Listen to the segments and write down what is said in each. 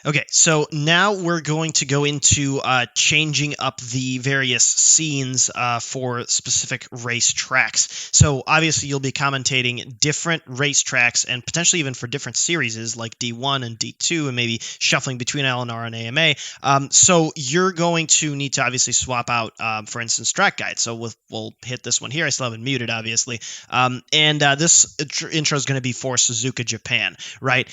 Okay, so now we're going to go into changing up the various scenes for specific race tracks. So obviously you'll be commentating different race tracks and potentially even for different series like D1 and D2 and maybe shuffling between LNR and AMA. So you're going to need to obviously swap out, for instance, track guide. So we'll hit this one here. I still haven't muted, obviously. And this intro is going to be for Suzuka, Japan, right?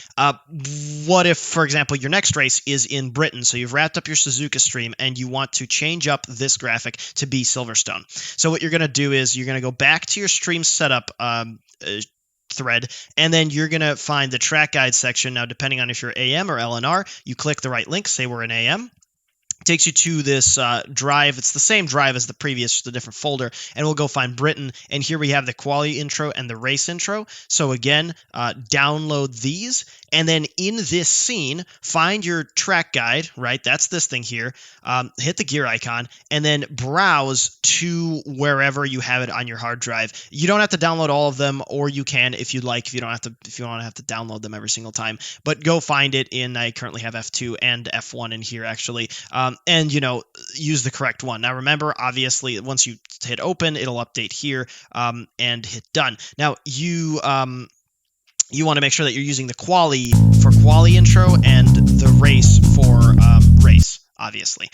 What if, for example, your next race is in Britain, so you've wrapped up your Suzuka stream and you want to change up this graphic to be Silverstone. So what you're going to do is you're going to go back to your stream setup thread, and then you're going to find the track guide section. Now, depending on if you're AM or LNR, you click the right link, say we're in AM. Takes you to this drive. It's the same drive as the previous, just a different folder, and we'll go find Britain. And here we have the quality intro and the race intro. So again, download these, and then in this scene, find your track guide, right? That's this thing here. Hit the gear icon, and then browse to wherever you have it on your hard drive. You don't have to download all of them, or you can if you'd like, if you don't have to download them every single time. But go find it in. I currently have F2 and F1 in here actually. And use the correct one. Now remember, obviously, once you hit open, it'll update here and hit done. Now you want to make sure that you're using the quali for quali intro and the race for race, obviously.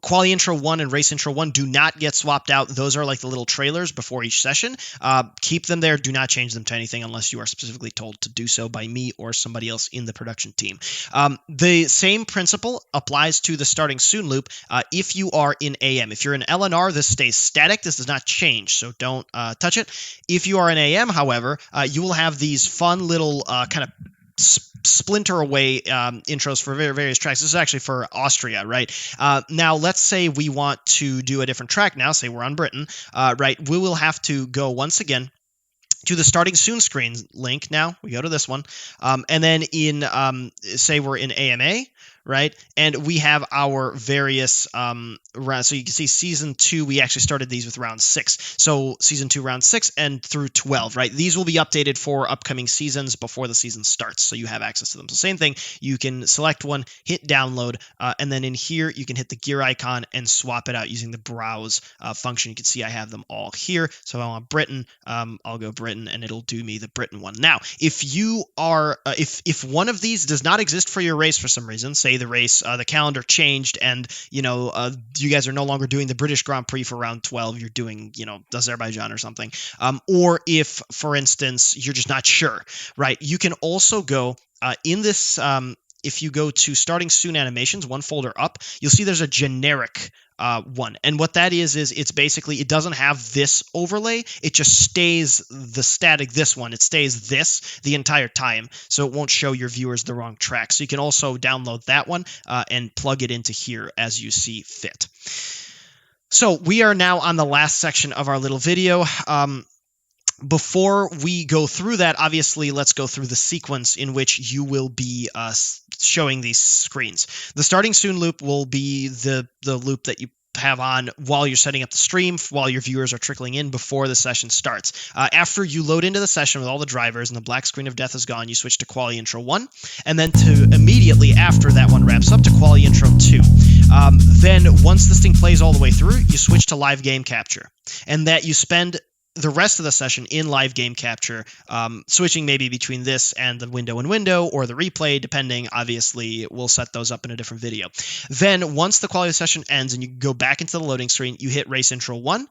Quali intro 1 and race intro 1 do not get swapped out. Those are like the little trailers before each session. Keep them there. Do not change them to anything unless you are specifically told to do so by me or somebody else in the production team. The same principle applies to the starting soon loop if you are in AM. If you're in LNR, this stays static. This does not change, so don't touch it. If you are in AM, however, you will have these fun little kind of splinter away intros for various tracks. This is actually for Austria, right? Now, let's say we want to do a different track now. Say we're on Britain, right? We will have to go once again to the starting soon screen link. Now we go to this one, and then in say we're in AMA, right? And we have our various rounds. So you can see season 2, we actually started these with round 6. So season 2, round 6 and through 12, right? These will be updated for upcoming seasons before the season starts, so you have access to them. So same thing, you can select one, hit download, and then in here you can hit the gear icon and swap it out using the browse function. You can see I have them all here. So if I want Britain, I'll go Britain, and it'll do me the Britain one. Now, if you are, if one of these does not exist for your race for some reason, say the race, the calendar changed, and you guys are no longer doing the British Grand Prix for round 12, you're doing Azerbaijan or something, or if, for instance, you're just not sure, right? You can also go in this. If you go to starting soon animations, one folder up, you'll see there's a generic one. And what that is it's basically, it doesn't have this overlay. It just stays the static, this one. It stays this the entire time. So it won't show your viewers the wrong track. So you can also download that one and plug it into here as you see fit. So we are now on the last section of our little video. Before we go through that, obviously, let's go through the sequence in which you will be showing these screens. The starting soon loop will be the loop that you have on while you're setting up the stream, while your viewers are trickling in before the session starts. After you load into the session with all the drivers and the black screen of death is gone, you switch to quali intro 1, and then to immediately after that one wraps up to quali intro 2. Then once this thing plays all the way through, you switch to live game capture, and that you spend the rest of the session in live game capture, switching maybe between this and the window and window or the replay, depending. Obviously, we'll set those up in a different video. Then once the quality session ends and you go back into the loading screen, you hit race intro 1.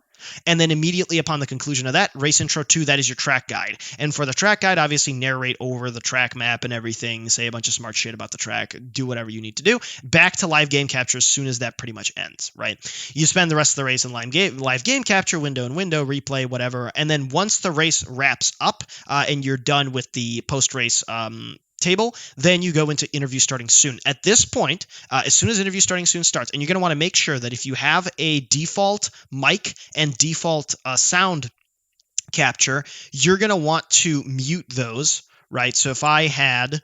And then immediately upon the conclusion of that, race intro 2, that is your track guide. And for the track guide, obviously narrate over the track map and everything, say a bunch of smart shit about the track, do whatever you need to do. Back to live game capture as soon as that pretty much ends, right? You spend the rest of the race in live game capture, window and window, replay, whatever. And then once the race wraps up and you're done with the post-race table, then you go into interview starting soon. At this point, as soon as interview starting soon starts, and you're going to want to make sure that if you have a default mic and default sound capture, you're going to want to mute those, right? So if I had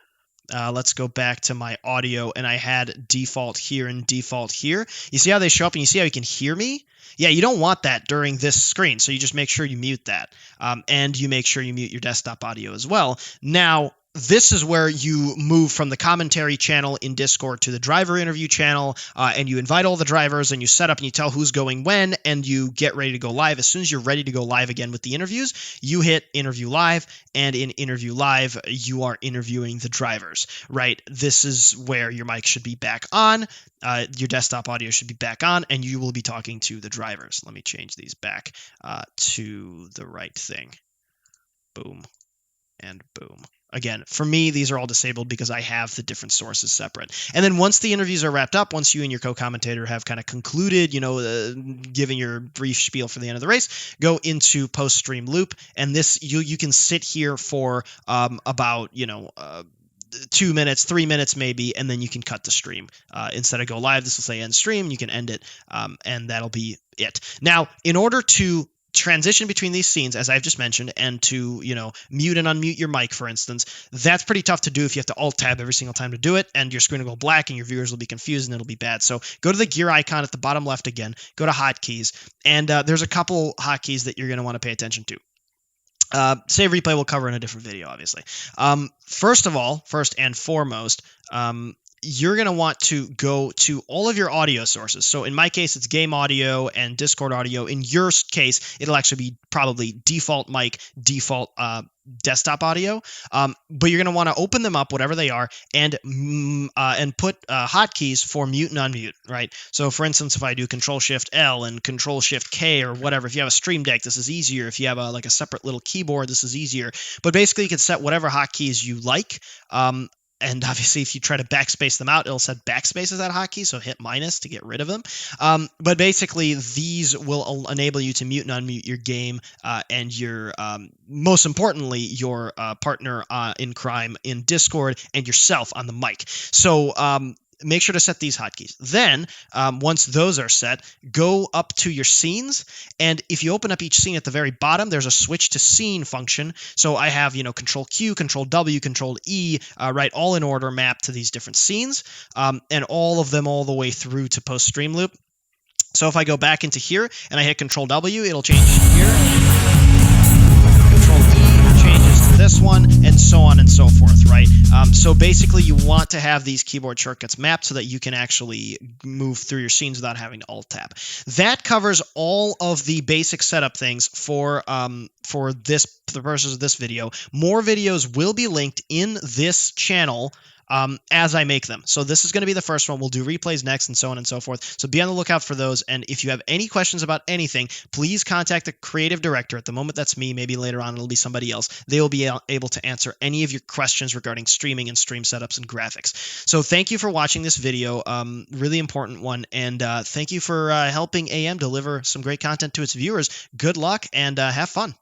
let's go back to my audio and I had default here and default here. You see how they show up and you see how you can hear me? Yeah, you don't want that during this screen, so you just make sure you mute that. And you make sure you mute your desktop audio as well. Now, this is where you move from the commentary channel in Discord to the driver interview channel, and you invite all the drivers, and you set up and you tell who's going when, and you get ready to go live. As soon as you're ready to go live again with the interviews, you hit interview live, and in interview live, you are interviewing the drivers, right? This is where your mic should be back on, your desktop audio should be back on, and you will be talking to the drivers. Let me change these back to the right thing. Boom and boom. Again, for me, these are all disabled because I have the different sources separate. And then once the interviews are wrapped up, once you and your co-commentator have kind of concluded, giving your brief spiel for the end of the race, go into post-stream loop. And this, you can sit here for about, 2 minutes, 3 minutes maybe, and then you can cut the stream. Instead of go live, this will say end stream. You can end it, and that'll be it. Now, in order to transition between these scenes, as I've just mentioned, and to mute and unmute your mic, for instance, that's pretty tough to do if you have to alt tab every single time to do it, and your screen will go black and your viewers will be confused and it'll be bad. So go to the gear icon at the bottom left again, go to hotkeys, and there's a couple hotkeys that you're going to want to pay attention to. Save replay we'll cover in a different video, obviously. First and foremost, you're going to want to go to all of your audio sources. So in my case, it's game audio and Discord audio. In your case, it'll actually be probably default mic, default desktop audio. But you're going to want to open them up, whatever they are, and put hotkeys for mute and unmute, right? So for instance, if I do Control-Shift-L and Control-Shift-K or whatever, if you have a Stream Deck, this is easier. If you have a separate little keyboard, this is easier. But basically, you can set whatever hotkeys you like. And obviously, if you try to backspace them out, it'll set backspace as that hotkey, so hit minus to get rid of them. But basically, these will enable you to mute and unmute your game and your, most importantly, your partner in crime in Discord and yourself on the mic. So make sure to set these hotkeys. Then, once those are set, go up to your scenes, and if you open up each scene at the very bottom, there's a switch to scene function. So I have, Control Q, Control W, Control E, right, all in order mapped to these different scenes, and all of them all the way through to post stream loop. So if I go back into here and I hit Control W, it'll change here. Control E changes to this one, and so on and so forth, right? So basically, you want to have these keyboard shortcuts mapped so that you can actually move through your scenes without having to alt tab. That covers all of the basic setup things for the purposes of this video. More videos will be linked in this channel as I make them. So this is going to be the first one. We'll do replays next and so on and so forth. So be on the lookout for those. And if you have any questions about anything, please contact the creative director. At the moment, that's me. Maybe later on, it'll be somebody else. They will be able to answer any of your questions regarding streaming and stream setups and graphics. So thank you for watching this video. Really important one. And thank you for helping AM deliver some great content to its viewers. Good luck and have fun.